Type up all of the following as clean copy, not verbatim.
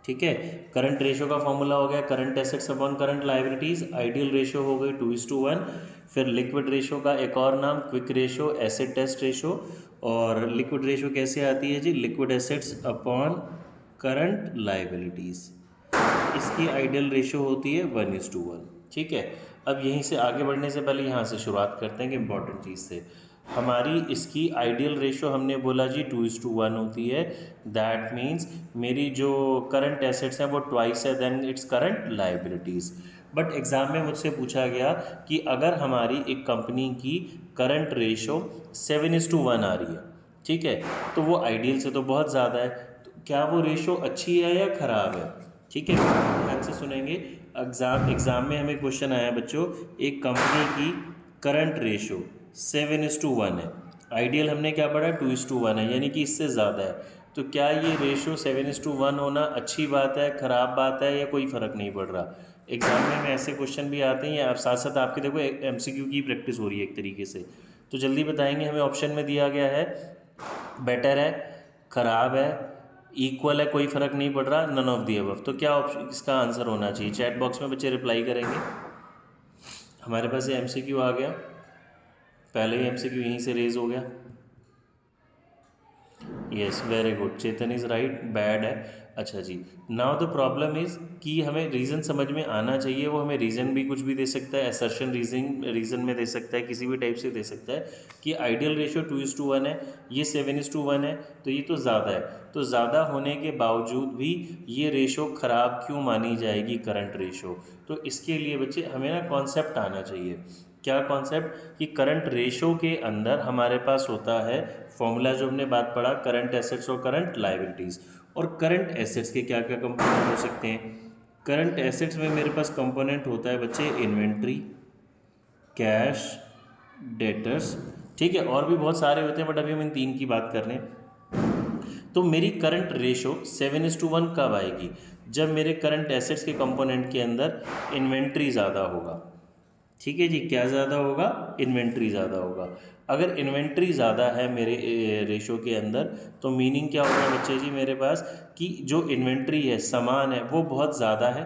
ठीक है। Current ratio का फॉर्मूला हो गया current assets upon current liabilities, ideal ratio हो गई 2:1। फिर लिक्विड रेशियो का एक और नाम quick ratio, acid test ratio. और लिक्विड रेशियो कैसे आती है जी, liquid assets upon current liabilities, इसकी आइडियल रेशियो होती है 1:1। ठीक है। अब यहीं से आगे बढ़ने से पहले यहाँ से शुरुआत करते हैं कि इंपॉर्टेंट चीज़ से, हमारी इसकी आइडियल रेशियो हमने बोला जी 2:1 होती है। दैट मीन्स मेरी जो करंट एसेट्स हैं वो ट्वाइस है than its current liabilities. But exam में मुझसे पूछा गया कि अगर हमारी एक कंपनी की करंट रेशियो 7:1 आ रही है, ठीक है, तो वो आइडियल से तो बहुत ज़्यादा है, तो क्या वो रेशियो अच्छी है या ख़राब है? ठीक है, ध्यान से सुनेंगे। एग्ज़ाम में हमें क्वेश्चन आया बच्चों, एक कंपनी की करंट रेशियो 7:1 है, आइडियल हमने क्या पढ़ा 2:1 है, यानी कि इससे ज़्यादा है, तो क्या ये रेशियो 7:1 होना अच्छी बात है, ख़राब बात है, या कोई फ़र्क नहीं पड़ रहा? एग्ज़ाम में ऐसे क्वेश्चन भी आते हैं, या साथ साथ आपके देखो MCQ की प्रैक्टिस हो रही है एक तरीके से, तो जल्दी बताएंगे। हमें ऑप्शन में दिया गया है बेटर है, ख़राब है, इक्वल है, कोई फ़र्क नहीं पड़ रहा, नन ऑफ दी अबव। तो क्या ऑप्शन इसका आंसर होना चाहिए? चैट बॉक्स में बच्चे रिप्लाई करेंगे। हमारे पास ये MCQ आ गया, पहले ही MCQ यहीं से रेज हो गया। Yes, very good, Chetan is right, bad है। अच्छा जी, नाउ द प्रॉब्लम इज़ कि हमें रीज़न समझ में आना चाहिए। वो हमें रीज़न भी कुछ भी दे सकता है, असर्शन रीज़न में दे सकता है, किसी भी टाइप से दे सकता है कि आइडियल रेशियो 2:1 है, ये 7:1 है, तो ये तो ज़्यादा है। तो ज़्यादा होने के बावजूद भी ये रेशो ख़राब क्यों मानी जाएगी करंट रेशो? तो इसके लिए बच्चे हमें ना कॉन्सेप्ट आना चाहिए। क्या कॉन्सेप्ट? कि करंट रेशो के अंदर हमारे पास होता है फॉर्मूला, जो हमने बात पढ़ा, करंट एसेट्स और करंट लाइबिलिटीज़। और करंट एसेट्स के क्या क्या कंपोनेंट हो सकते हैं? करंट एसेट्स में मेरे पास कंपोनेंट होता है बच्चे इन्वेंट्री, कैश, डेटर्स, ठीक है, और भी बहुत सारे होते हैं, बट अभी हम इन तीन की बात कर रहे हैं। तो मेरी करंट रेशो 7:1 कब आएगी? जब मेरे करंट एसेट्स के कंपोनेंट के अंदर इन्वेंट्री ज़्यादा होगा। ठीक है जी, क्या ज़्यादा होगा? इन्वेंट्री ज़्यादा होगा। अगर इन्वेंट्री ज़्यादा है मेरे रेशो के अंदर, तो मीनिंग क्या होगा बच्चे जी मेरे पास, कि जो इन्वेंट्री है, सामान है, वो बहुत ज़्यादा है।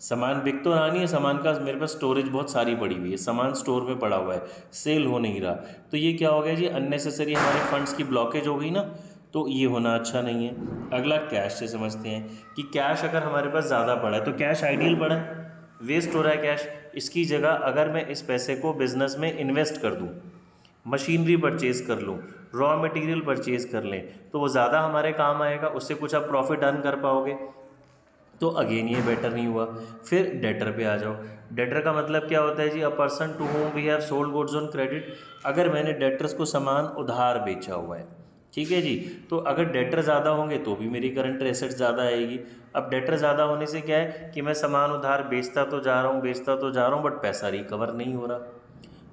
सामान बिक तो रहा नहीं है, सामान का मेरे पास स्टोरेज बहुत सारी पड़ी हुई है, सामान स्टोर में पड़ा हुआ है, सेल हो नहीं रहा, तो ये क्या हो गया जी, अननेसेसरी हमारे फंड्स की ब्लॉकेज हो गई ना, तो ये होना अच्छा नहीं है। अगला कैश से समझते हैं कि कैश अगर हमारे पास ज़्यादा पड़ा है, तो कैश आइडियल पड़ा है, वेस्ट हो रहा है कैश, इसकी जगह अगर मैं इस पैसे को बिजनेस में इन्वेस्ट कर दूं, मशीनरी परचेज कर लूँ, रॉ मटेरियल परचेज कर लें, तो वो ज़्यादा हमारे काम आएगा, उससे कुछ आप प्रॉफिट अर्न कर पाओगे, तो अगेन ये बेटर नहीं हुआ। फिर डेटर पे आ जाओ। डेटर का मतलब क्या होता है जी, a person to whom we have sold goods on credit. अगर मैंने डेटर्स को सामान उधार बेचा हुआ है, ठीक है जी, तो अगर डेटर ज़्यादा होंगे तो भी मेरी करंट एसेट्स ज़्यादा आएगी। अब डेटर ज़्यादा होने से क्या है कि मैं सामान उधार बेचता तो जा रहा हूँ बट पैसा रिकवर नहीं हो रहा,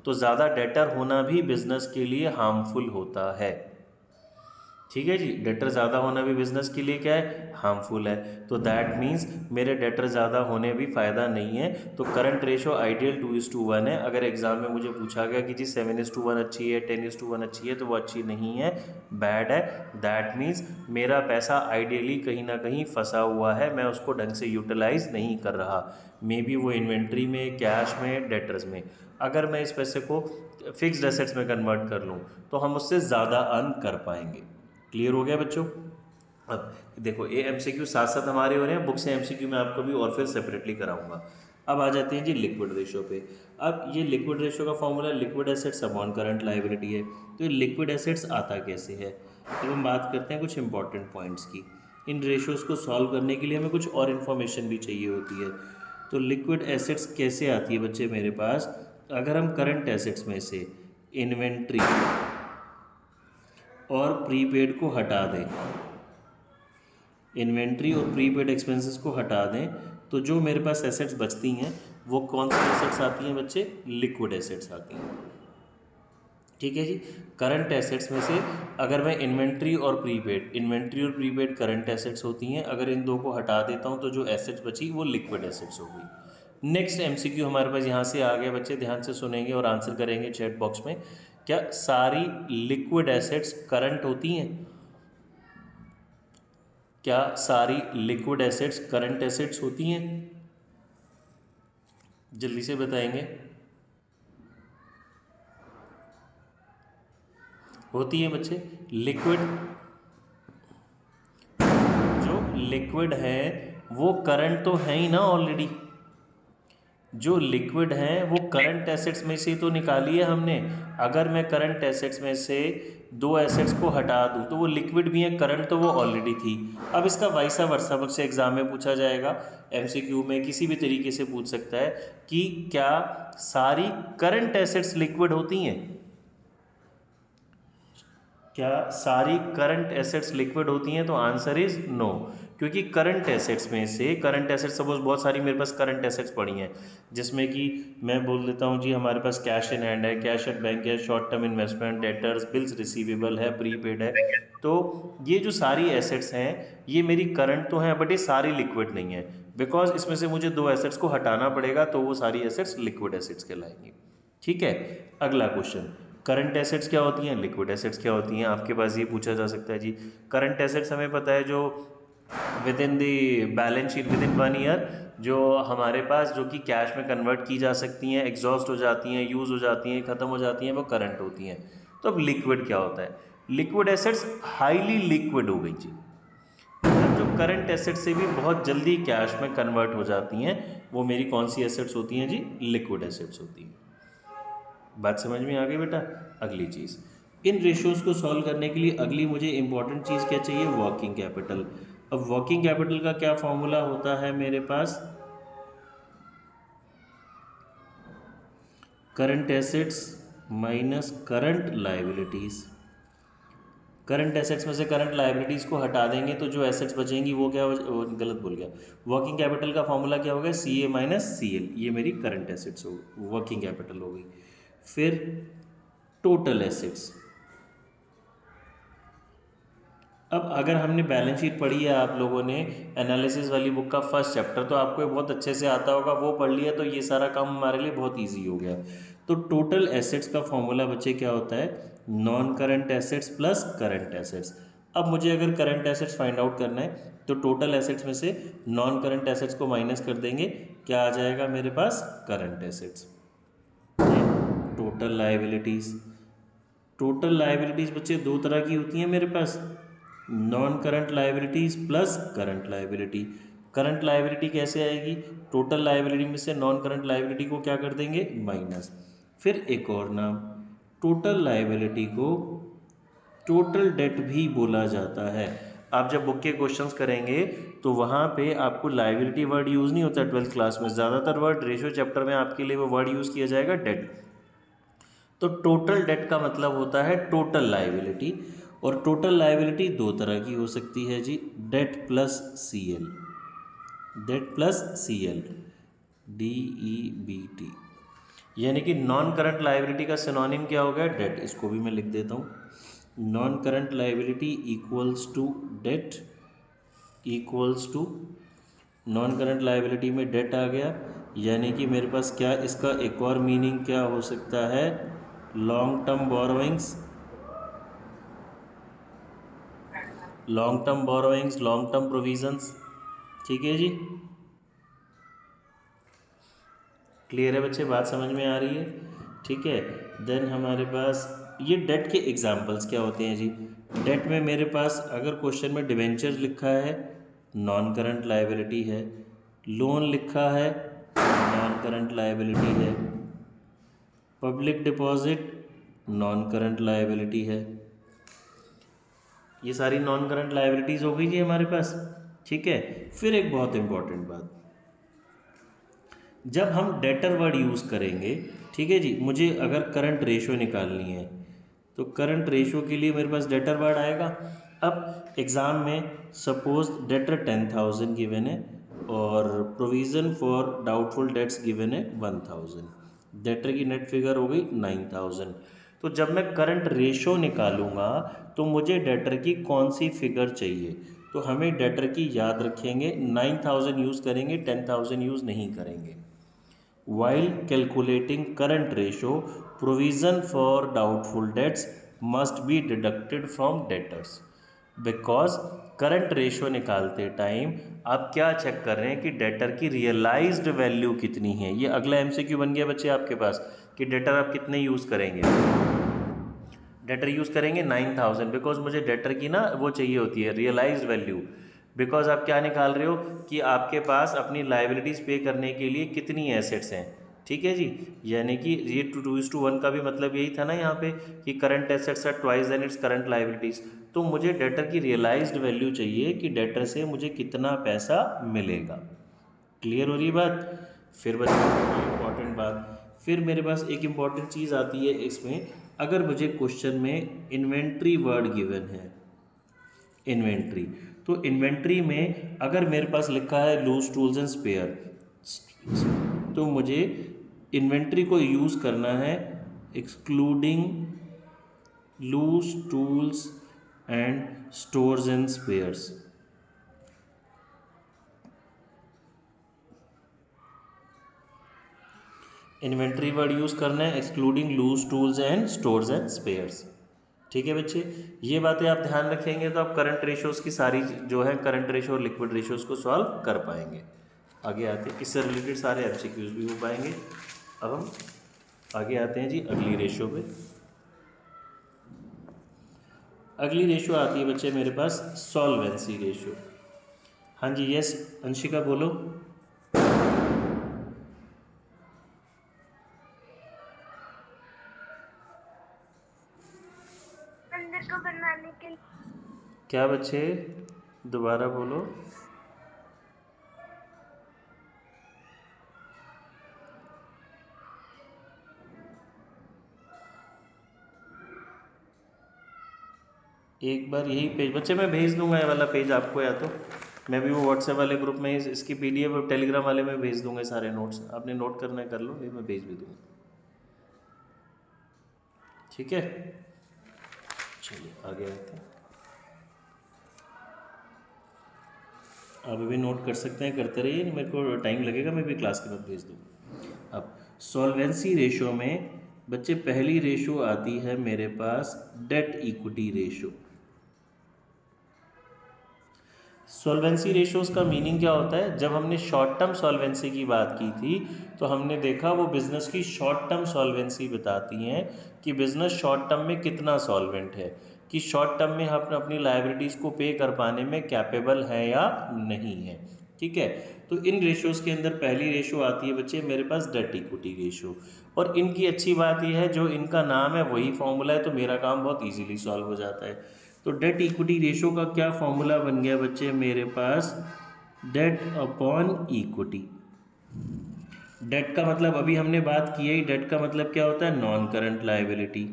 तो ज़्यादा डेटर होना भी बिजनेस के लिए हार्मफुल होता है। ठीक है जी, डेटर ज़्यादा होना भी बिजनेस के लिए क्या है, हार्मफुल है। तो दैट मीन्स मेरे डेटर ज़्यादा होने भी फ़ायदा नहीं है। तो करंट रेशो आइडियल 2:1 है। अगर एग्जाम में मुझे पूछा गया कि जी 7:1 अच्छी है, 10:1 अच्छी है, तो वो अच्छी नहीं है, बैड है। दैट मीन्स मेरा पैसा आइडियली कहीं ना कहीं फंसा हुआ है, मैं उसको ढंग से यूटिलाइज नहीं कर रहा, मे बी वो इन्वेंट्री में, कैश में, डेटर्स में। अगर मैं इस पैसे को फिक्स्ड एसेट्स में कन्वर्ट कर लूँ, तो हम उससे ज़्यादा अर्न कर पाएंगे। क्लियर हो गया बच्चों? अब देखो, ये MCQ साथ साथ हमारे हो रहे हैं, बुक से MCQ मैं आपको भी और फिर सेपरेटली कराऊंगा। अब आ जाते हैं जी लिक्विड रेशो पे। अब ये लिक्विड रेशो का formula liquid assets upon current liability है। तो ये लिक्विड एसेट्स आता कैसे है? जब हम बात करते हैं कुछ इंपॉर्टेंट पॉइंट्स की, इन रेशोज़ को सॉल्व करने के लिए हमें कुछ और इन्फॉर्मेशन भी चाहिए होती है। तो लिक्विड एसेट्स कैसे आती है बच्चे मेरे पास? अगर हम करंट एसेट्स में से इन्वेंट्री और प्रीपेड को हटा दें, इन्वेंट्री और प्रीपेड एक्सपेंसेस को हटा दें, तो जो मेरे पास एसेट्स बचती हैं वो कौन सी एसेट्स आती हैं बच्चे? लिक्विड एसेट्स आती हैं। ठीक है जी, करंट एसेट्स में से अगर मैं इन्वेंट्री और प्रीपेड करंट एसेट्स होती हैं, अगर इन दो को हटा देता हूं तो जो एसेट्स बची वो लिक्विड एसेट्स हो गई। नेक्स्ट MCQ हमारे पास यहाँ से आ गया बच्चे, ध्यान से सुनेंगे और आंसर करेंगे चैट बॉक्स में। क्या सारी लिक्विड एसेट्स करंट होती हैं? क्या सारी लिक्विड एसेट्स करंट एसेट्स होती हैं? जल्दी से बताएंगे। होती है बच्चे। लिक्विड, जो लिक्विड है वो करंट तो है ही ना ऑलरेडी। जो लिक्विड हैं वो करंट एसेट्स में से तो निकाली है हमने। अगर मैं करंट एसेट्स में से दो एसेट्स को हटा दूं तो वो लिक्विड भी है, करंट तो वो ऑलरेडी थी। अब इसका वाइसा वर्सा बच्चे एग्जाम में पूछा जाएगा, एमसीक्यू में किसी भी तरीके से पूछ सकता है कि क्या सारी करंट एसेट्स लिक्विड होती हैं? क्या सारी करंट एसेट्स लिक्विड होती हैं? तो आंसर इज नो। क्योंकि करंट एसेट्स में से, करंट एसेट्स सपोज बहुत सारी मेरे पास करंट एसेट्स पड़ी हैं, जिसमें कि मैं बोल देता हूँ जी हमारे पास कैश इन हैंड है, कैश एट बैंक है, short term investment, debtors, bills receivable है, प्रीपेड है। तो ये जो सारी एसेट्स हैं ये मेरी करंट तो हैं, बट ये सारी लिक्विड नहीं है, बिकॉज इसमें से मुझे दो एसेट्स को हटाना पड़ेगा, तो वो सारी एसेट्स लिक्विड एसेट्स कहलाएंगी। ठीक है। अगला क्वेश्चन, करंट एसेट्स क्या होती हैं, लिक्विड एसेट्स क्या होती हैं? आपके पास ये पूछा जा सकता है जी। करंट एसेट्स हमें पता है जो with in the balance sheet with in 1 year जो हमारे पास जो कि कैश में कन्वर्ट की जा सकती हैं, एग्जॉस्ट हो जाती हैं, यूज़ हो जाती हैं, ख़त्म हो जाती हैं, वो करंट होती हैं। तो अब लिक्विड क्या होता है? लिक्विड एसेट्स हाईली लिक्विड हो गई जी, मतलब जो करंट एसेट से भी बहुत जल्दी कैश में कन्वर्ट हो जाती हैं, वो मेरी कौन सी एसेट्स होती हैं जी? लिक्विड एसेट्स होती हैं। बात समझ में आ गई बेटा? अगली चीज़, इन रेशियोज को सॉल्व करने के लिए अगली मुझे इंपॉर्टेंट चीज़ क्या चाहिए? Working capital. अब वर्किंग कैपिटल का क्या फॉर्मूला होता है मेरे पास? Current assets minus current liabilities. Current assets में से करंट लाइबिलिटीज़ को हटा देंगे तो जो एसेट्स बचेंगी वो क्या गलत बोल गया। वर्किंग कैपिटल का फॉर्मूला क्या होगा? सी ए माइनस सी एल। ये मेरी करंट एसेट्स हो, वर्किंग कैपिटल हो गई। फिर टोटल एसेट्स। अब अगर हमने बैलेंस शीट पढ़ी है आप लोगों ने, एनालिसिस वाली बुक का फर्स्ट चैप्टर, तो आपको ये बहुत अच्छे से आता होगा, वो पढ़ लिया तो ये सारा काम हमारे लिए बहुत इजी हो गया। तो टोटल एसेट्स का फॉर्मूला बच्चे क्या होता है? Non current assets plus current assets. अब मुझे अगर करंट एसेट्स फाइंड आउट करना है तो टोटल एसेट्स में से नॉन करंट एसेट्स को माइनस कर देंगे, क्या आ जाएगा मेरे पास? Current assets. Total liabilities. Total liabilities बच्चे दो तरह की होती हैं मेरे पास, non current liabilities plus current liability. Current liability कैसे आएगी? टोटल लाइबिलिटी में से नॉन करंट लाइबिलिटी को क्या कर देंगे? माइनस। फिर एक और नाम, टोटल लाइबिलिटी को टोटल डेट भी बोला जाता है। आप जब बुक के क्वेश्चंस करेंगे तो वहाँ पे आपको लाइबिलिटी वर्ड यूज़ नहीं होता 12th क्लास में, ज़्यादातर वर्ड रेशियो चैप्टर में आपके लिए वो वर्ड यूज़ किया जाएगा डेट। तो टोटल डेट का मतलब होता है टोटल लाइबिलिटी, और टोटल लाइबिलिटी दो तरह की हो सकती है जी, debt plus C L. Debt plus C L, DEBT। यानी कि नॉन करंट लाइबिलिटी का सिनोनिम क्या हो गया? डेट। इसको भी मैं लिख देता हूँ, non current liability equals to debt, equals to non current liability में डेट आ गया। यानी कि मेरे पास क्या, इसका एक और मीनिंग क्या हो सकता है? Long term borrowings, long term borrowings, long term provisions. ठीक है जी, क्लियर है बच्चे? बात समझ में आ रही है? ठीक है। देन हमारे पास ये डेट के एग्जांपल्स क्या होते हैं जी? डेट में मेरे पास अगर क्वेश्चन में डिवेंचर लिखा है, नॉन करंट लाइबिलिटी है। लोन लिखा है, नॉन करंट लाइबिलिटी है। Public deposit, non current liability है। ये सारी नॉन करंट लाइबिलिटीज़ हो गई जी हमारे पास। ठीक है। फिर एक बहुत इंपॉर्टेंट बात, जब हम डेटर वर्ड यूज़ करेंगे, ठीक है जी, मुझे अगर करंट रेशो निकालनी है तो करंट रेशो के लिए मेरे पास डेटर वर्ड आएगा। अब एग्ज़ाम में सपोज डेटर 10,000 गिवन है और provision for doubtful debts given है 1,000, डेटर की नेट फिगर हो गई 9,000। तो जब मैं करंट रेशो निकालूंगा तो मुझे डेटर की कौन सी फिगर चाहिए? तो हमें डेटर की याद रखेंगे, 9,000 यूज़ करेंगे, 10,000 यूज़ नहीं करेंगे। While calculating current ratio, provision for doubtful debts must be deducted from debtors. Because current ratio निकालते टाइम आप क्या चेक कर रहे हैं कि डेटर की रियलाइज्ड वैल्यू कितनी है। ये अगला एमसीक्यू बन गया बच्चे आपके पास कि डेटर आप कितने यूज़ करेंगे। डेटर यूज़ करेंगे 9000 बिकॉज मुझे डेटर की ना वो चाहिए होती है रियलाइज्ड वैल्यू। बिकॉज आप क्या निकाल रहे हो कि आपके पास अपनी लाइबिलिटीज़ पे करने के लिए कितनी एसेट्स हैं। ठीक है जी, यानी कि ये 2:1 का भी मतलब यही था ना यहाँ पे कि current assets are twice than its current liabilities. तो मुझे डेटर की रियलाइज्ड वैल्यू चाहिए कि डेटर से मुझे कितना पैसा मिलेगा। क्लियर हो रही बात। फिर बस इम्पॉर्टेंट बात, फिर मेरे पास एक इम्पॉर्टेंट चीज़ आती है इसमें। अगर मुझे क्वेश्चन में इन्वेंट्री वर्ड गिवन है, इन्वेंट्री, तो इन्वेंट्री में अगर मेरे पास लिखा है लूज टूल्स एंड स्पेयर, तो मुझे इन्वेंट्री को यूज़ करना है excluding loose tools and stores and spares. Inventory word use करना है excluding loose tools and stores and spares. ठीक है बच्चे, ये बातें आप ध्यान रखेंगे तो आप करंट रेशोज़ की सारी जो है करंट रेशो और लिक्विड रेशोज़ को सॉल्व कर पाएंगे। आगे आते हैं, इससे रिलेटेड सारे एमसीक्यूज भी हो पाएंगे। अब हम आगे आते हैं जी अगली रेशो पे। अगली रेशो आती है बच्चे मेरे पास सॉल्वेंसी रेशो। हाँ जी, यस अंशिका बोलो। अंदर को बनाने के लिए क्या बच्चे, दोबारा बोलो। एक बार यही पेज बच्चे मैं भेज दूंगा, ये वाला पेज आपको, या तो मैं भी वो व्हाट्सएप वाले ग्रुप में इसकी पीडीएफ और टेलीग्राम वाले में भेज दूंगा। सारे नोट्स आपने नोट करना है कर लो, नहीं मैं भेज भी दूंगा। ठीक है, चलिए आगे आते हैं। आप अभी नोट कर सकते हैं, करते रहिए, मेरे को टाइम लगेगा, मैं भी क्लास के बाद भेज दूँगा। अब सॉल्वेंसी रेशो में बच्चे पहली रेशो आती है मेरे पास debt equity ratio. Solvency ratios का मीनिंग क्या होता है, जब हमने शॉर्ट टर्म सॉल्वेंसी की बात की थी तो हमने देखा वो बिज़नेस की शॉर्ट टर्म सॉल्वेंसी बताती हैं कि बिज़नेस शॉर्ट टर्म में कितना सॉल्वेंट है, कि शॉर्ट टर्म में हम अपनी लाइबिलिटीज़ को पे कर पाने में कैपेबल है या नहीं है। ठीक है, तो इन रेशोज़ के अंदर पहली रेशो आती है बच्चे मेरे पास डेट इक्विटी रेशो। और इनकी अच्छी बात यह है जो इनका नाम है वही फॉर्मूला है, तो मेरा काम बहुत ईजिली सॉल्व हो जाता है। तो डेट इक्विटी रेशो का क्या फॉर्मूला बन गया बच्चे मेरे पास, डेट अपॉन इक्विटी। डेट का मतलब अभी हमने बात की है, डेट का मतलब क्या होता है, नॉन करंट लायबिलिटी।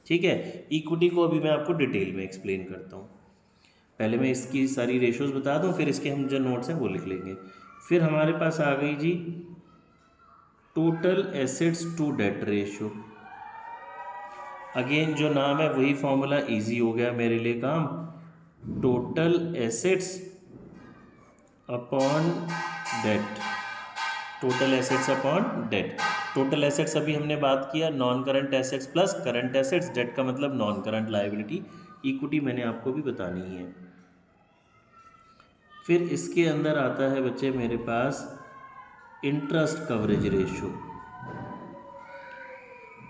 ठीक है, इक्विटी को अभी मैं आपको डिटेल में एक्सप्लेन करता हूँ। पहले मैं इसकी सारी रेशोज़ बता दूँ, फिर इसके हम जो नोट्स हैं वो लिख लेंगे। फिर हमारे पास आ गई जी total assets to debt ratio. Again जो नाम है वही फॉर्मूला, इजी हो गया मेरे लिए काम। Total assets upon debt, total assets upon debt. Total assets अभी हमने बात किया non current assets plus current assets, debt का मतलब नॉन करंट लायबिलिटी। इक्विटी मैंने आपको भी बतानी है। फिर इसके अंदर आता है बच्चे मेरे पास interest coverage ratio.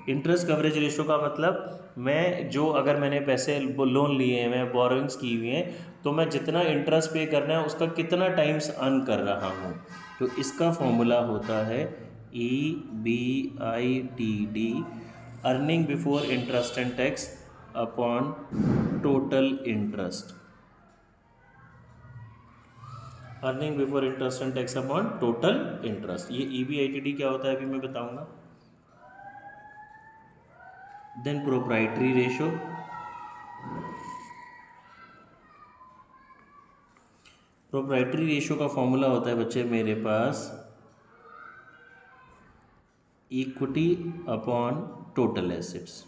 Interest coverage ratio का मतलब मैं जो अगर मैंने पैसे लोन लिए हैं, मैं बोरोइंग्स की हुई हैं, तो मैं जितना इंटरेस्ट पे करना है उसका कितना टाइम्स अर्न कर रहा हूँ। तो इसका फॉर्मूला होता है EBITD, earning before interest and tax upon total interest. Earning before interest and tax upon total interest. ये EBITD क्या होता है अभी मैं बताऊँगा। Then proprietary ratio, proprietary ratio का फॉर्मूला होता है बच्चे मेरे पास equity upon total assets,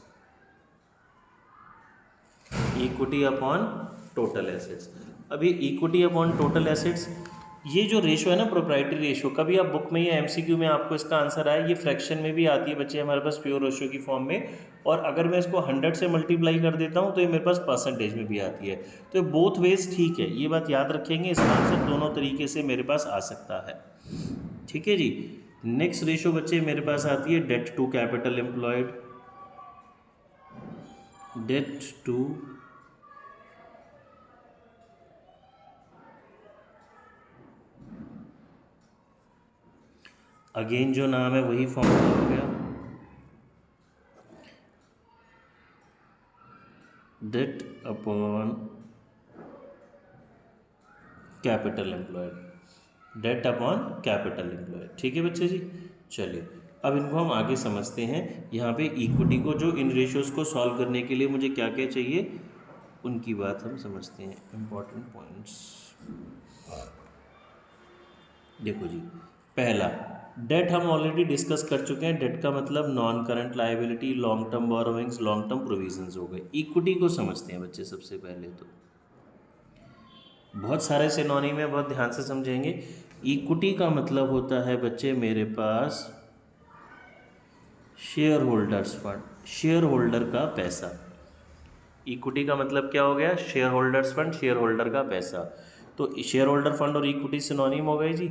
equity upon total assets. अभी इक्विटी अपॉन टोटल एसेट्स ये जो रेशो है ना प्रोप्राइटरी रेशो, कभी आप बुक में या एमसीक्यू में आपको इसका आंसर आया, ये फ्रैक्शन में भी आती है बच्चे हमारे पास प्योर रेशो की फॉर्म में, और अगर मैं इसको 100 से मल्टीप्लाई कर देता हूँ तो ये मेरे पास परसेंटेज में भी आती है। तो ये बोथ वेज ठीक है, ये बात याद रखेंगे, इसका आंसर दोनों तरीके से मेरे पास आ सकता है। ठीक है जी। नेक्स्ट रेशो बच्चे मेरे पास आती है debt to capital employed. Debt to again जो नाम है वही फॉर्मूला हो गया, debt upon capital employed, debt upon capital employed. ठीक है बच्चे जी। चलिए अब इनको हम आगे समझते हैं। यहाँ पे इक्विटी को जो इन रेशियोज को सॉल्व करने के लिए मुझे क्या क्या चाहिए उनकी बात हम समझते हैं, इंपॉर्टेंट पॉइंट्स। देखो जी, पहला डेट हम ऑलरेडी डिस्कस कर चुके हैं। डेट का मतलब non current liability, long term borrowings, long term provisions हो गए। इक्विटी को समझते हैं बच्चे सबसे पहले। तो बहुत सारे सिनोनिम में बहुत ध्यान से समझेंगे। इक्विटी का मतलब होता है बच्चे मेरे पास shareholders fund, share holder का पैसा। इक्विटी का मतलब क्या हो गया? Shareholders fund, share holder का पैसा। तो शेयर होल्डर फंड और इक्विटी सिनोनिम हो गए जी।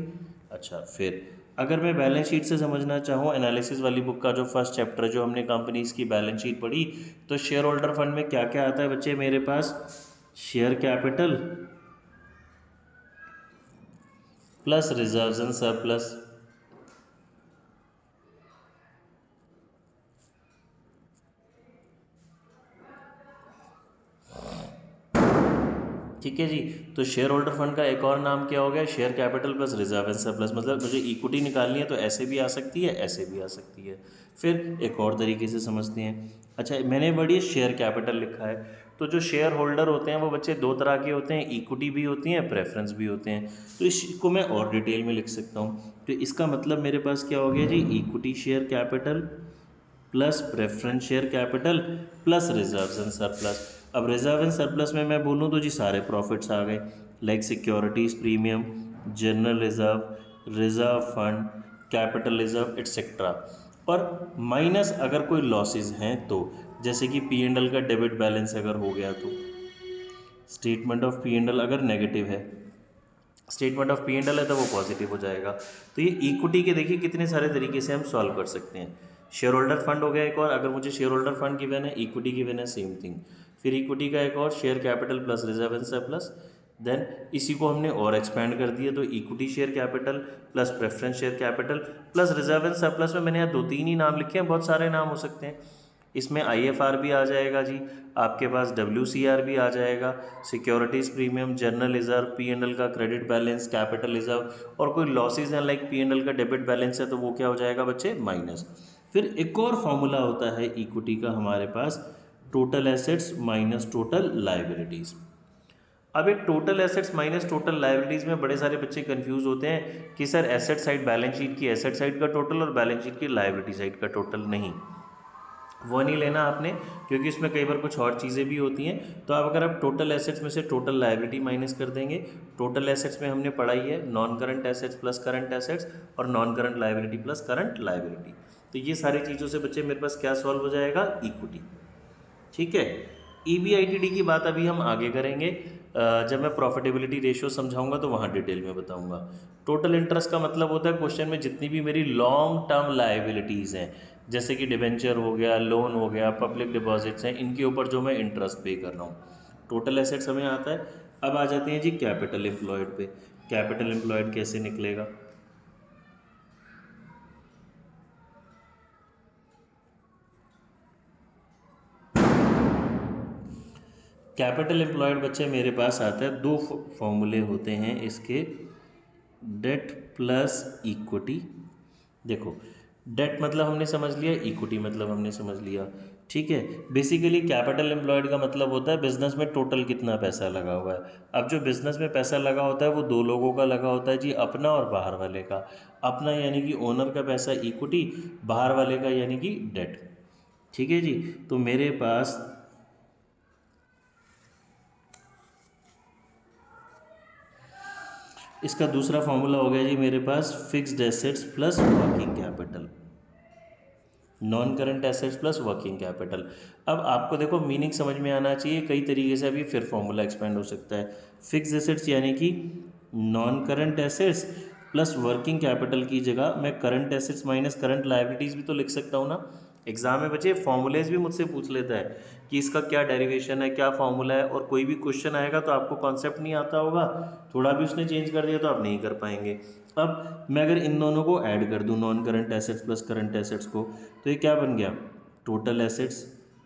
अच्छा, फिर अगर मैं बैलेंस शीट से समझना चाहूँ, एनालिसिस वाली बुक का जो फर्स्ट चैप्टर जो हमने कंपनीज की बैलेंस शीट पढ़ी, तो शेयर होल्डर फंड में क्या क्या आता है बच्चे मेरे पास? Share capital plus reserves and surplus. ठीक है जी। तो शेयर होल्डर फंड का एक और नाम क्या हो गया? Share capital plus reserve and surplus. मतलब मुझे इक्विटी निकालनी है तो ऐसे भी आ सकती है, ऐसे भी आ सकती है। फिर एक और तरीके से समझते हैं। अच्छा, मैंने बढ़िया शेयर कैपिटल लिखा है। तो जो शेयर होल्डर होते हैं वो बच्चे दो तरह के होते हैं, इक्विटी भी होती हैं, प्रेफरेंस भी होते हैं। तो इसको मैं और डिटेल में लिख सकता हूँ। तो इसका मतलब मेरे पास क्या हो गया जी? Equity share capital plus preference share capital plus reserves and surplus. अब रिजर्व एंड सरप्लस में मैं बोलूँ तो जी सारे प्रॉफिट्स आ गए, like securities premium, general reserve, reserve fund, capital reserve etcetera. और माइनस अगर कोई लॉसेज हैं तो, जैसे कि पी एंड एल का डेबिट बैलेंस अगर हो गया तो, statement of P and L अगर नेगेटिव है, statement of P and L है तो वो पॉजिटिव हो जाएगा। तो ये इक्विटी के देखिए कितने सारे तरीके से हम सॉल्व कर सकते हैं। शेयर होल्डर फंड हो गया एक और, अगर मुझे शेयर होल्डर फंड गिवन है, इक्विटी गिवन है, सेम थिंग। फिर इक्विटी का एक और, share capital plus reserve and surplus. Then इसी को हमने और एक्सपैंड कर दिया, तो equity share capital plus preference share capital plus reserve and surplus में मैंने यहाँ दो तीन ही नाम लिखे हैं, बहुत सारे नाम हो सकते हैं। इसमें IFR भी आ जाएगा जी, आपके पास WCR भी आ जाएगा, securities premium, general reserve, P&L का क्रेडिट बैलेंस, कैपिटल रिजर्व, और कोई लॉसेज हैं लाइक P&L का डेबिट बैलेंस है तो वो क्या हो जाएगा बच्चे? माइनस। फिर एक और फॉर्मूला होता है इक्विटी का हमारे पास, total assets minus total liabilities. अब एक total assets minus total liabilities में बड़े सारे बच्चे कंफ्यूज होते हैं कि sir asset side, balance sheet की एसेट साइड का टोटल और बैलेंस शीट की लाइबिलिटी साइड का टोटल। नहीं, वो नहीं लेना आपने, क्योंकि इसमें कई बार कुछ और चीज़ें भी होती हैं। तो अब अगर आप टोटल एसेट्स में से टोटल लायबिलिटी माइनस कर देंगे, टोटल एसेट्स में हमने पढ़ाई है non current assets plus current assets और non current liability plus current liability. तो ये सारी चीज़ों से बच्चे मेरे पास क्या सॉल्व हो जाएगा? इक्विटी। ठीक है। EBITD की बात अभी हम आगे करेंगे, जब मैं प्रॉफिटेबिलिटी रेशियो समझाऊंगा तो वहाँ डिटेल में बताऊंगा। टोटल इंटरेस्ट का मतलब होता है क्वेश्चन में जितनी भी मेरी लॉन्ग टर्म लायबिलिटीज़ हैं, जैसे कि डिबेंचर हो गया, लोन हो गया, पब्लिक डिपॉजिट्स हैं, इनके ऊपर जो मैं इंटरेस्ट पे कर रहा हूँ। टोटल एसेट्स हमें आता है। अब आ जाते हैं जी कैपिटल एम्प्लॉयड पे। कैपिटल एम्प्लॉयड कैसे निकलेगा? कैपिटल एम्प्लॉयड बच्चे मेरे पास आता है, दो फॉर्मूले होते हैं इसके, डेट प्लस इक्विटी। देखो, डेट मतलब हमने समझ लिया, इक्विटी मतलब हमने समझ लिया। ठीक है। बेसिकली कैपिटल एम्प्लॉयड का मतलब होता है बिजनेस में टोटल कितना पैसा लगा हुआ है। अब जो बिजनेस में पैसा लगा होता है वो दो लोगों का लगा होता है जी, अपना और बाहर वाले का। अपना यानी कि ओनर का पैसा इक्विटी, बाहर वाले का यानी कि डेट। ठीक है जी। तो मेरे पास इसका दूसरा फॉर्मूला हो गया जी मेरे पास, fixed assets plus working capital. Non current assets plus working capital. अब आपको देखो मीनिंग समझ में आना चाहिए, कई तरीके से अभी फिर फॉर्मूला एक्सपेंड हो सकता है। फिक्स एसेट्स यानी कि non current assets plus working capital की जगह मैं current assets minus current liabilities भी तो लिख सकता हूँ ना। एग्जाम में बच्चे फॉर्मूलेज भी मुझसे पूछ लेता है कि इसका क्या डेरिवेशन है, क्या फॉर्मूला है, और कोई भी क्वेश्चन आएगा तो आपको कॉन्सेप्ट नहीं आता होगा, थोड़ा भी उसने चेंज कर दिया तो आप नहीं कर पाएंगे। अब मैं अगर इन दोनों को ऐड कर दूं, non current assets plus current assets को, तो ये क्या बन गया, total assets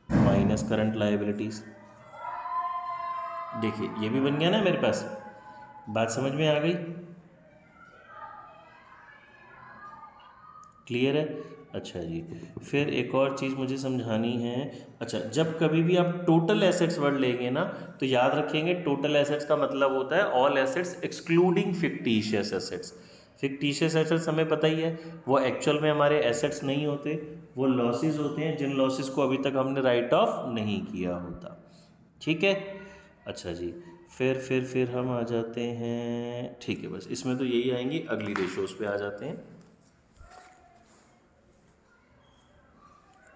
minus current liabilities. देखिए ये भी बन गया ना मेरे पास, बात समझ में आ गई, क्लियर है। अच्छा जी, फिर एक और चीज़ मुझे समझानी है। अच्छा, जब कभी भी आप टोटल एसेट्स वर्ड लेंगे ना, तो याद रखेंगे टोटल एसेट्स का मतलब होता है all assets excluding fictitious assets. Fictitious assets हमें पता ही है, वो एक्चुअल में हमारे एसेट्स नहीं होते, वो लॉसेस होते हैं जिन लॉसेस को अभी तक हमने राइट ऑफ नहीं किया होता। ठीक है। अच्छा जी, फिर हम आ जाते हैं, ठीक है, बस इसमें तो यही आएंगी, अगली रेशोज पे आ जाते हैं,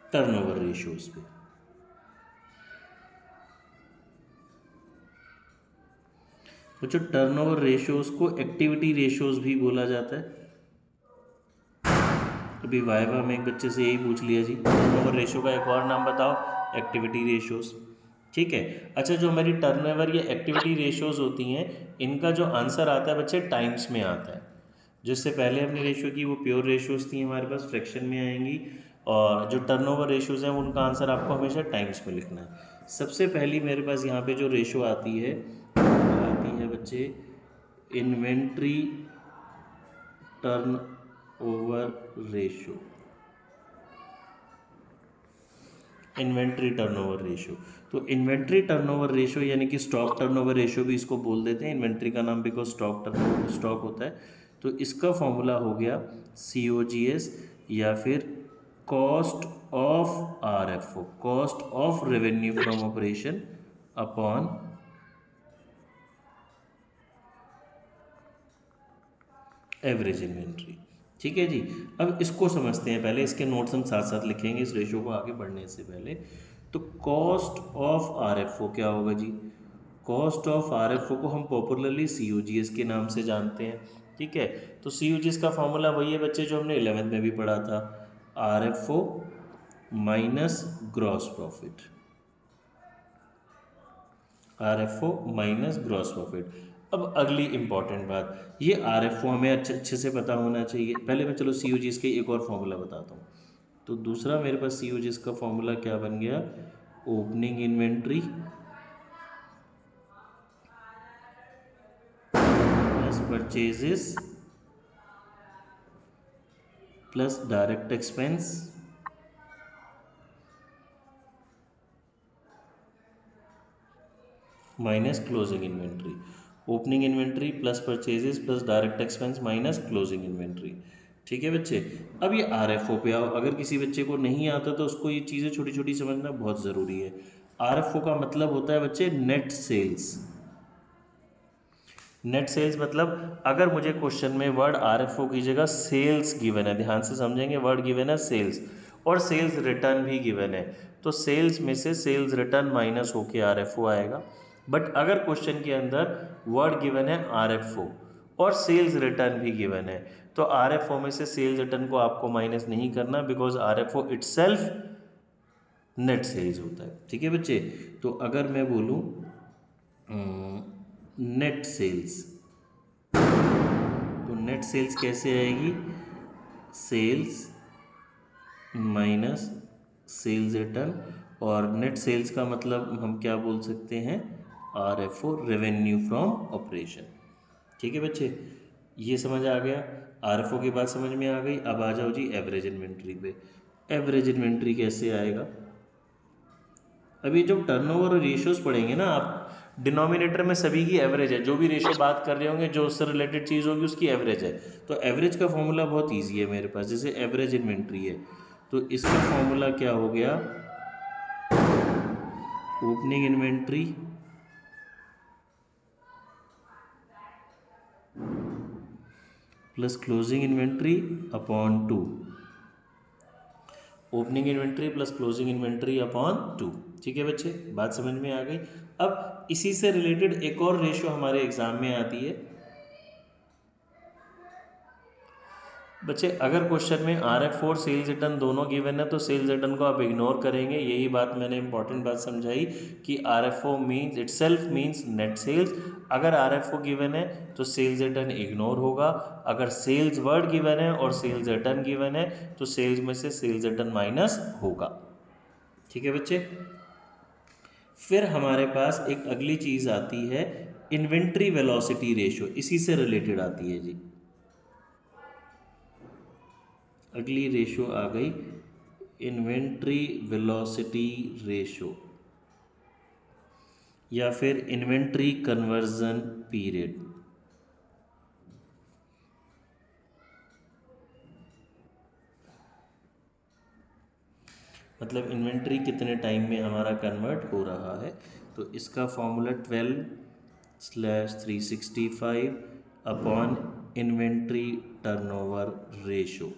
टर्नओवर रेशियोज पे। बच्चों टर्नओवर रेशियोज को एक्टिविटी रेशियोज भी बोला जाता है। अभी वाइवा में एक बच्चे से यही पूछ लिया जी, टर्नओवर रेशियो का एक और नाम बताओ, एक्टिविटी रेशियोज। ठीक है। अच्छा, जो हमारी टर्नओवर या एक्टिविटी रेशियोज होती हैं, इनका जो आंसर आता है बच्चे टाइम्स में आता है। जिससे पहले हमने रेशियो की वो प्योर रेशियोज थी, हमारे पास फ्रैक्शन में आएंगी, और जो टर्नओवर रेशियोज हैं उनका आंसर आपको हमेशा टाइम्स में लिखना है। सबसे पहली मेरे पास यहाँ पे जो रेशियो आती है, आती है बच्चे inventory turn over ratio. Inventory turnover ratio, तो इन्वेंट्री टर्नओवर रेशियो यानी कि स्टॉक टर्नओवर रेशियो भी इसको बोल देते हैं, इन्वेंट्री का नाम बिकॉज स्टॉक होता है। तो इसका फॉर्मूला हो गया COGS, या फिर cost of RFO, cost of revenue from operation upon average inventory. ठीक है जी। अब इसको समझते हैं, पहले इसके नोट्स हम साथ साथ लिखेंगे इस रेशियो को आगे बढ़ने से पहले। तो कॉस्ट ऑफ RFO क्या होगा जी, कॉस्ट ऑफ RFO को हम पॉपुलरली COGS के नाम से जानते हैं। ठीक है। तो COGS का फॉर्मूला वही है बच्चे जो हमने 11th में भी पढ़ा था, RFO minus gross profit, RFO minus gross profit. अब अगली इंपॉर्टेंट बात, ये RFO हमें अच्छे अच्छे से पता होना चाहिए। पहले मैं चलो COGS के एक और फॉर्मूला बताता हूँ। तो दूसरा मेरे पास COGS का फॉर्मूला क्या बन गया, opening inventory plus purchases plus direct expense minus closing inventory. Opening inventory plus purchases plus direct expense minus closing inventory. ठीक है बच्चे। अब ये RFO पे आओ, अगर किसी बच्चे को नहीं आता तो उसको ये चीज़ें छोटी छोटी समझना बहुत ज़रूरी है। RFO का मतलब होता है बच्चे नेट सेल्स। नेट सेल्स मतलब अगर मुझे क्वेश्चन में वर्ड RFO की जगह सेल्स गिवन है, ध्यान से समझेंगे, वर्ड गिवन है सेल्स, और सेल्स रिटर्न भी गिवन है, तो सेल्स में से सेल्स रिटर्न माइनस होके RFO आएगा। बट अगर क्वेश्चन के अंदर वर्ड गिवन है RFO और सेल्स रिटर्न भी गिवन है, तो RFO में से सेल्स रिटर्न को आपको माइनस नहीं करना, because RFO itself net sales होता है। ठीक है बच्चे। तो अगर मैं बोलूँ नेट सेल्स, तो नेट सेल्स कैसे आएगी, सेल्स माइनस सेल्स रिटर्न, और नेट सेल्स का मतलब हम क्या बोल सकते हैं, RFO रेवेन्यू फ्रॉम ऑपरेशन। ठीक है बच्चे, ये समझ आ गया, RFO की बात समझ में आ गई। अब आ जाओ जी एवरेज इन्वेंट्री पे। एवरेज इन्वेंट्री कैसे आएगा, अभी जब टर्नओवर और रेशियोज पढ़ेंगे ना आप, डिनोमिनेटर में सभी की एवरेज है, जो भी रेशियो बात कर रहे होंगे जो उससे रिलेटेड चीज़ होगी उसकी एवरेज है। तो एवरेज का फॉर्मूला बहुत इजी है मेरे पास, जैसे एवरेज इन्वेंट्री है, तो इसका फॉर्मूला क्या हो गया, opening inventory plus closing inventory upon 2। Opening inventory plus closing inventory upon 2। ठीक है बच्चे, बात समझ में आ गई। अब इसी से रिलेटेड एक और रेशो हमारे एग्जाम में आती है बच्चे। अगर क्वेश्चन में RF और सेल्स रिटर्न दोनों गिवन है तो सेल्स रिटर्न को आप इग्नोर करेंगे। यही बात मैंने इंपॉर्टेंट बात समझाई कि RFO means itself means net sales. अगर RFO गिवन है तो सेल्स रिटर्न इग्नोर होगा। अगर सेल्स वर्ड गिवन है और सेल्स रिटर्न गिवन है तो सेल्स में से सेल्स रिटर्न माइनस होगा। ठीक है बच्चे। फिर हमारे पास एक अगली चीज़ आती है इन्वेंट्री वेलोसिटी रेशो, इसी से रिलेटेड आती है जी। अगली रेशो आ गई इन्वेंट्री वेलोसिटी रेशो या फिर इन्वेंट्री कन्वर्जन पीरियड। मतलब इन्वेंट्री कितने टाइम में हमारा कन्वर्ट हो रहा है। तो इसका formula 12/365 upon inventory turnover ratio.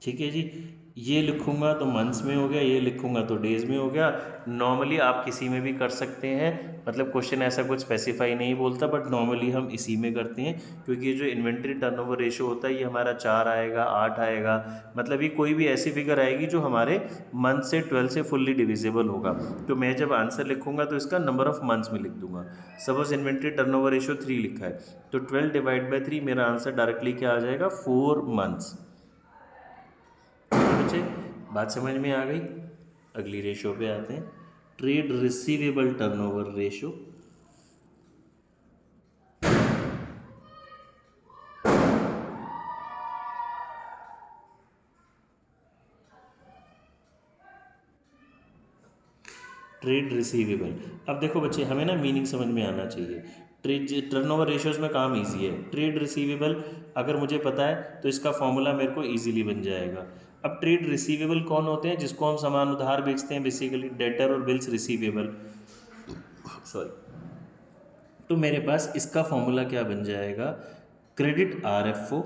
ठीक है जी। ये लिखूंगा तो मंथ्स में हो गया, ये लिखूंगा तो डेज में हो गया। नॉर्मली आप किसी में भी कर सकते हैं, मतलब क्वेश्चन ऐसा कुछ स्पेसिफाई नहीं बोलता, बट नॉर्मली हम इसी में करते हैं क्योंकि ये जो इन्वेंट्री टर्नओवर रेशो होता है ये हमारा 4 आएगा, 8 आएगा। मतलब ये कोई भी ऐसी फिगर आएगी जो हमारे मंथ से 12 से फुल्ली डिविजिबल होगा। तो मैं जब आंसर लिखूंगा तो इसका नंबर ऑफ मंथ्स में लिख दूंगा। सपोज इन्वेंट्री टर्नओवर रेशो 3 लिखा है तो 12/3 मेरा आंसर डायरेक्टली क्या आ जाएगा, 4 मंथ्स। बात समझ में आ गई। अगली रेशो पे आते हैं, trade receivable turnover ratio. Trade receivable, अब देखो बच्चे हमें ना मीनिंग समझ में आना चाहिए। ट्रेड टर्नओवर रेशियोज में काम इजी है। ट्रेड रिसीवेबल अगर मुझे पता है तो इसका फॉर्मूला मेरे को इजीली बन जाएगा। अब ट्रेड रिसीवेबल कौन होते हैं, जिसको हम सामान उधार बेचते हैं, बेसिकली डेटर और बिल्स रिसीवेबल, सॉरी। तो मेरे पास इसका फॉर्मूला क्या बन जाएगा, credit RFO,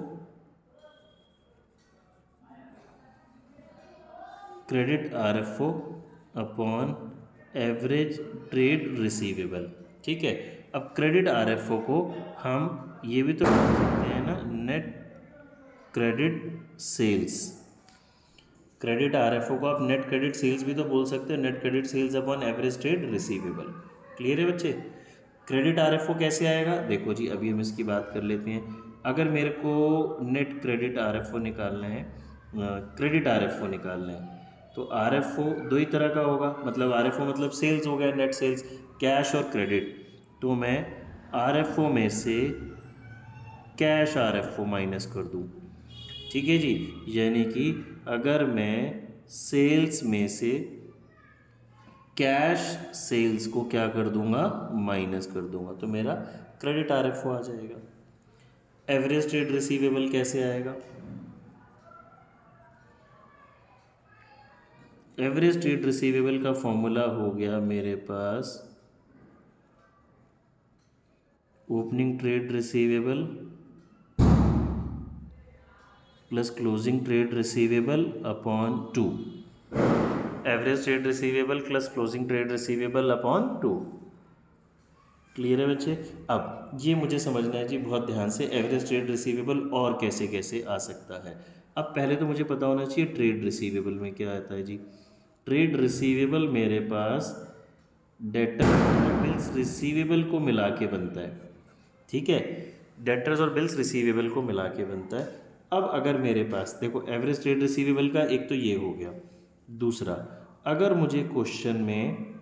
credit RFO upon average trade receivable. ठीक है। अब क्रेडिट RFO को हम ये भी तो बोल सकते हैं ना, net credit sales. Credit RFO को आप नेट क्रेडिट सेल्स भी तो बोल सकते हो, net credit sales upon average trade receivable. Clear है बच्चे। क्रेडिट RFO कैसे आएगा, देखो जी अभी हम इसकी बात कर लेते हैं। अगर मेरे को नेट क्रेडिट RFO निकालना है, क्रेडिट RFO निकालना है, तो RFO दो ही तरह का होगा। मतलब RFO मतलब सेल्स हो गया, नेट सेल्स, कैश और क्रेडिट। तो मैं RFO में से कैश RFO माइनस कर दूं। ठीक है जी। यानी कि अगर मैं सेल्स में से कैश सेल्स को क्या कर दूंगा, माइनस कर दूंगा, तो मेरा क्रेडिट RFO आ जाएगा। एवरेज ट्रेड रिसीवेबल कैसे आएगा, एवरेज ट्रेड रिसीवेबल का फॉर्मूला हो गया मेरे पास opening trade receivable plus closing trade receivable upon 2। Average trade receivable plus closing trade receivable upon 2। Clear है बच्चे। अब ये मुझे समझना है जी बहुत ध्यान से, एवरेज ट्रेड रिसीवेबल और कैसे कैसे आ सकता है। अब पहले तो मुझे पता होना चाहिए ट्रेड रिसीवेबल में क्या आता है जी। ट्रेड रिसीवेबल मेरे पास डेटर और बिल्स रिसीवेबल को मिला के बनता है। ठीक है, डेटर्स और बिल्स रिसीवेबल को मिला के बनता है। अब अगर मेरे पास देखो एवरेज ट्रेड रिसीवेबल का एक तो ये हो गया, दूसरा अगर मुझे क्वेश्चन में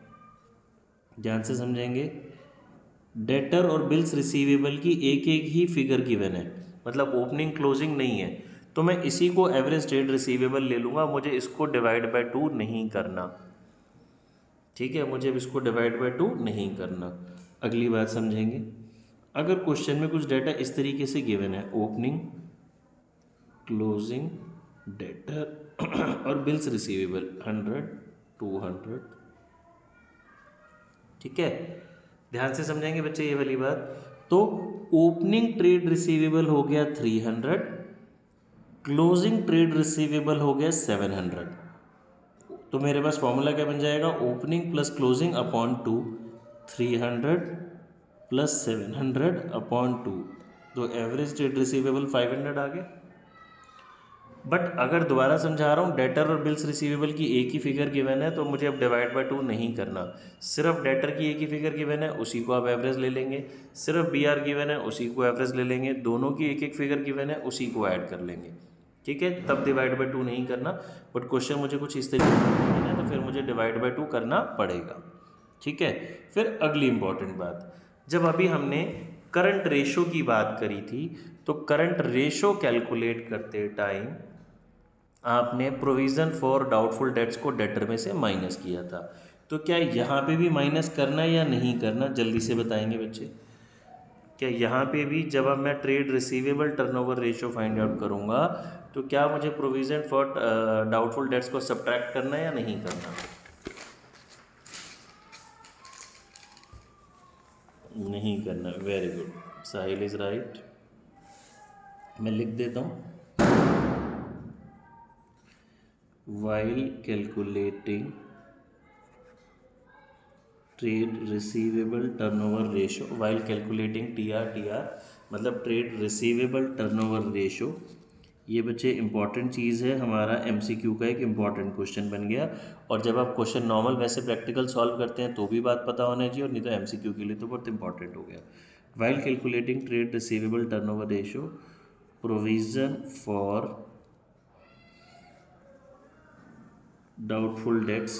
ध्यान से समझेंगे, डेटर और बिल्स रिसीवेबल की एक एक ही फिगर गिवन है, मतलब ओपनिंग क्लोजिंग नहीं है, तो मैं इसी को एवरेज ट्रेड रिसीवेबल ले लूँगा। मुझे इसको डिवाइड बाय 2 नहीं करना। ठीक है, मुझे अब इसको डिवाइड बाय 2 नहीं करना। अगली बात समझेंगे, अगर क्वेश्चन में कुछ डाटा इस तरीके से गिवन है, ओपनिंग क्लोजिंग डेटर और बिल्स रिसीवेबल 100 200। ठीक है, ध्यान से समझेंगे बच्चे ये वाली बात। तो ओपनिंग ट्रेड रिसीवेबल हो गया 300, क्लोजिंग ट्रेड रिसीवेबल हो गया 700। तो मेरे पास फॉर्मूला क्या बन जाएगा, opening plus closing upon 2, 300 plus 700 upon 2। तो एवरेज ट्रेड रिसीवेबल 500 आ गया। बट अगर दोबारा समझा रहा हूँ, डेटर और बिल्स रिसीवेबल की एक ही फिगर गिवन है, तो मुझे अब डिवाइड बाय 2 नहीं करना। सिर्फ डेटर की एक ही फिगर गिवन है, उसी को आप एवरेज ले लेंगे। सिर्फ बी आर गिवन है, उसी को एवरेज ले लेंगे। दोनों की एक एक फिगर गिवन है, उसी को ऐड कर लेंगे। ठीक है, तब डिवाइड बाय 2 नहीं करना। बट क्वेश्चन मुझे कुछ इस तरीके से गिवन है, तो फिर मुझे डिवाइड बाय 2 करना पड़ेगा। ठीक है, फिर अगली इंपॉर्टेंट बात, जब अभी हमने करंट रेशो की बात करी थी, तो करंट रेशो कैलकुलेट करते टाइम आपने प्रोविज़न फॉर डाउटफुल डेट्स को डेटर में से माइनस किया था। तो क्या यहाँ पे भी माइनस करना या नहीं करना, जल्दी से बताएंगे बच्चे। क्या यहाँ पे भी जब अब मैं trade receivable turnover ratio find out करूँगा, तो क्या मुझे प्रोविज़न फॉर डाउटफुल डेट्स को सब्ट्रैक्ट करना या नहीं करना? नहीं करना। Very good, Sahil is right. मैं लिख देता हूँ, while calculating trade receivable turnover ratio, while calculating TR मतलब ट्रेड रिसीवेबल टर्नओवर रेशो। ये बच्चे इंपॉर्टेंट चीज़ है, हमारा MCQ का एक इम्पॉर्टेंट क्वेश्चन बन गया। और जब आप क्वेश्चन नॉर्मल वैसे प्रैक्टिकल सॉल्व करते हैं तो भी बात पता होना चाहिए, और नहीं तो MCQ के लिए तो बहुत इंपॉर्टेंट हो गया। While calculating trade receivable turnover ratio, provision for doubtful debts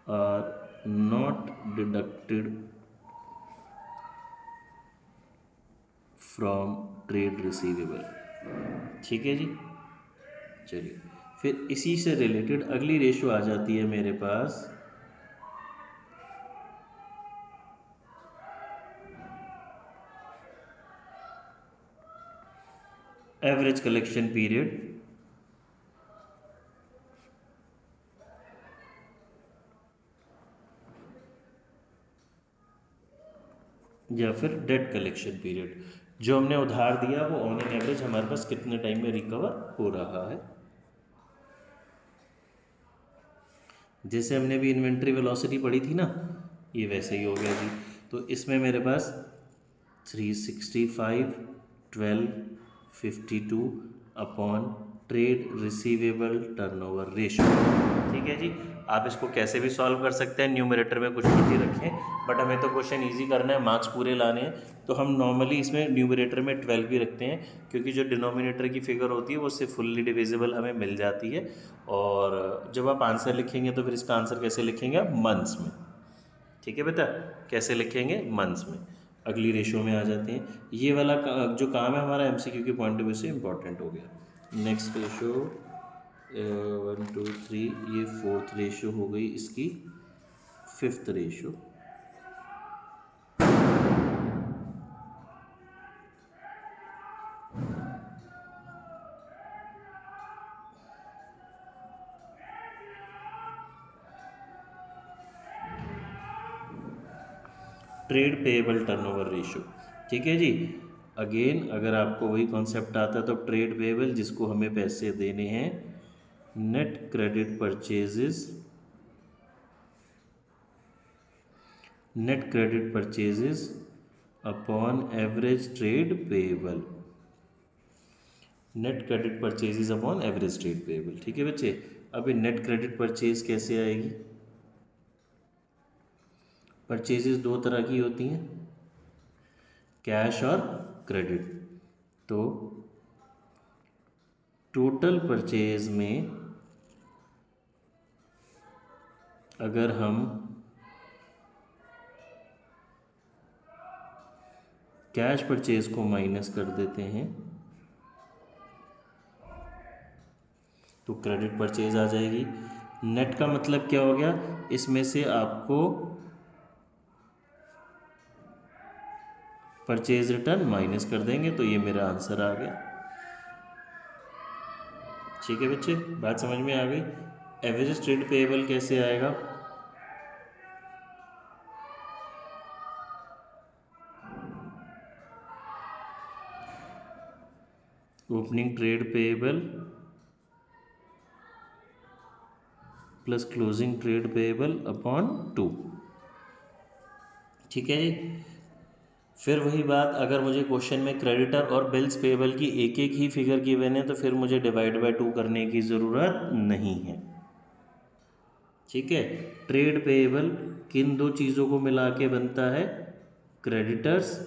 are not deducted from trade receivable। ठीक है जी, चलिए फिर इसी से रिलेटेड अगली रेशो आ जाती है मेरे पास, एवरेज कलेक्शन पीरियड या फिर डेट कलेक्शन पीरियड। जो हमने उधार दिया वो ऑन एन एवरेज हमारे पास कितने टाइम में रिकवर हो रहा है। जैसे हमने भी इन्वेंट्री वेलोसिटी पढ़ी थी ना, ये वैसे ही हो गया जी। तो इसमें मेरे पास 365, 12, 52 upon trade receivable turnover ratio. ठीक है जी, आप इसको कैसे भी सॉल्व कर सकते हैं, न्यूमरेटर में कुछ मर्जी रखें, बट हमें तो क्वेश्चन इजी करना है, मार्क्स पूरे लाने हैं। तो हम नॉर्मली इसमें न्यूमरेटर में 12 भी रखते हैं, क्योंकि जो डिनोमिनेटर की फिगर होती है वो उससे फुल्ली डिविजिबल हमें मिल जाती है। और जब आप आंसर लिखेंगे तो फिर इसका आंसर कैसे लिखेंगे आप, मंथ्स में। ठीक है बेटा, कैसे लिखेंगे, मंथ्स में। अगली रेशो में आ जाते हैं। ये वाला जो काम है हमारा MCQ के पॉइंट ऑफ व्यू से इम्पोर्टेंट हो गया। नेक्स्ट रेशो 1 2 3, ये फोर्थ रेशो हो गई इसकी। Fifth ratio, trade payable turnover ratio. ठीक है जी, अगेन अगर आपको वही कॉन्सेप्ट आता है तो ट्रेड पेएबल, जिसको हमें पैसे देने हैं, net credit purchases, net credit purchases upon average trade payable, net credit purchases upon average trade payable. ठीक है बच्चे, अब ये नेट क्रेडिट परचेज कैसे आएगी। परचेजेस दो तरह की होती हैं, कैश और क्रेडिट। तो टोटल परचेज में अगर हम कैश परचेज को माइनस कर देते हैं तो क्रेडिट परचेज आ जाएगी। नेट का मतलब क्या हो गया, इसमें से आपको परचेज रिटर्न माइनस कर देंगे, तो ये मेरा आंसर आ गया। ठीक है बच्चे, बात समझ में आ गई। एवरेज ट्रेड पेएबल कैसे आएगा, opening trade payable plus closing trade payable upon 2। ठीक है जी। फिर वही बात, अगर मुझे क्वेश्चन में क्रेडिटर और बिल्स पेएबल की एक एक ही फिगर गिवन है तो फिर मुझे डिवाइड बाय 2 करने की ज़रूरत नहीं है। ठीक है। ट्रेड पेएबल किन दो चीज़ों को मिला के बनता है? क्रेडिटर्स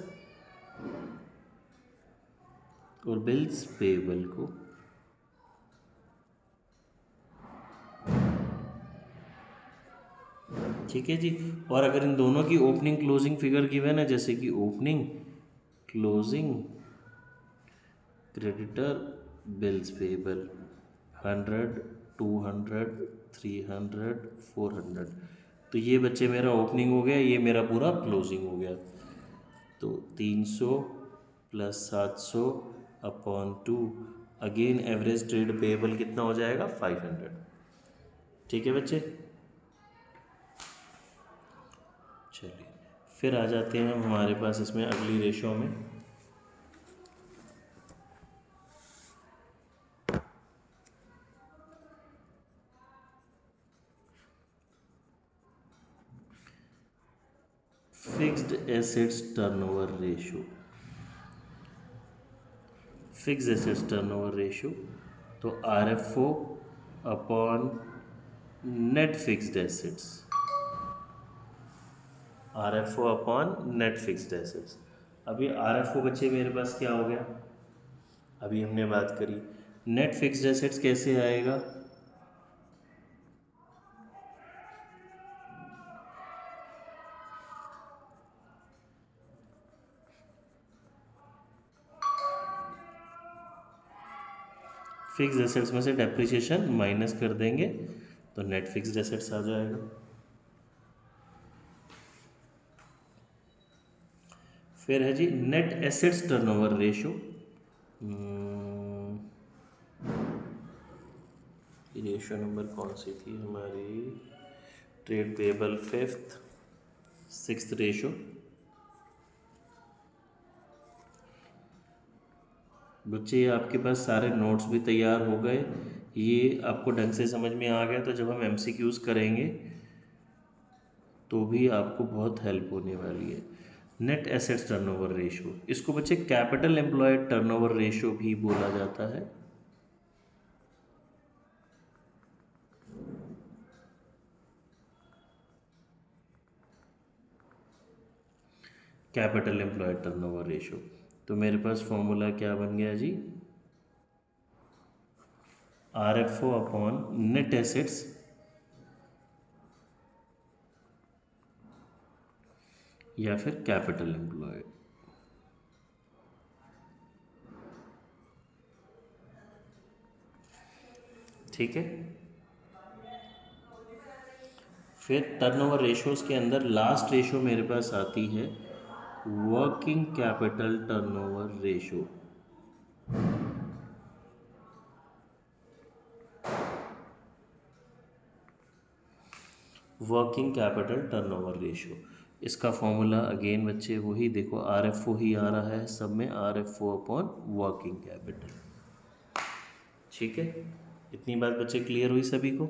और बिल्स पेएबल को। ठीक है जी। और अगर इन दोनों की ओपनिंग क्लोजिंग फिगर गिवन है, जैसे कि opening closing creditor bills payable 100 200 300 400, तो ये बच्चे मेरा ओपनिंग हो गया, ये मेरा पूरा क्लोजिंग हो गया। तो 300 plus 700 upon 2, again average trade payable कितना हो जाएगा? 500। ठीक है बच्चे। चलिए फिर आ जाते हैं हम हमारे पास इसमें अगली रेशो में। Fixed assets turnover ratio. Fixed assets turnover ratio, तो RFO upon net fixed assets. RFO upon net fixed assets. अभी RFO बच्चे मेरे पास क्या हो गया? अभी हमने बात करी नेट फिक्स्ड एसेट्स कैसे आएगा? फिक्स्ड एसेट्स में से डेप्रिसिएशन माइनस कर देंगे तो नेट फिक्स्ड एसेट्स आ जाएगा। फिर है जी net assets turnover ratio. Ratio number कौन सी थी हमारी? Trade payable 5th 6th ratio. बच्चे आपके पास सारे नोट्स भी तैयार हो गए, ये आपको ढंग से समझ में आ गया, तो जब हम MCQs करेंगे तो भी आपको बहुत हेल्प होने वाली है। नेट एसेट्स टर्नओवर रेशो, इसको बच्चे कैपिटल एम्प्लॉयड टर्नओवर रेशो भी बोला जाता है। कैपिटल एम्प्लॉयड टर्नओवर रेशो, तो मेरे पास फॉर्मूला क्या बन गया जी? RFO अपॉन नेट एसेट्स या फिर कैपिटल एम्प्लॉयड। ठीक है। फिर टर्नओवर रेशोज के अंदर लास्ट रेशो मेरे पास आती है working capital turnover ratio. Working capital turnover ratio, इसका फॉर्मूला अगेन बच्चे वही देखो, RFO ही आ रहा है सब में, RFO अपॉन वर्किंग कैपिटल। ठीक है, इतनी बात बच्चे क्लियर हुई सभी को?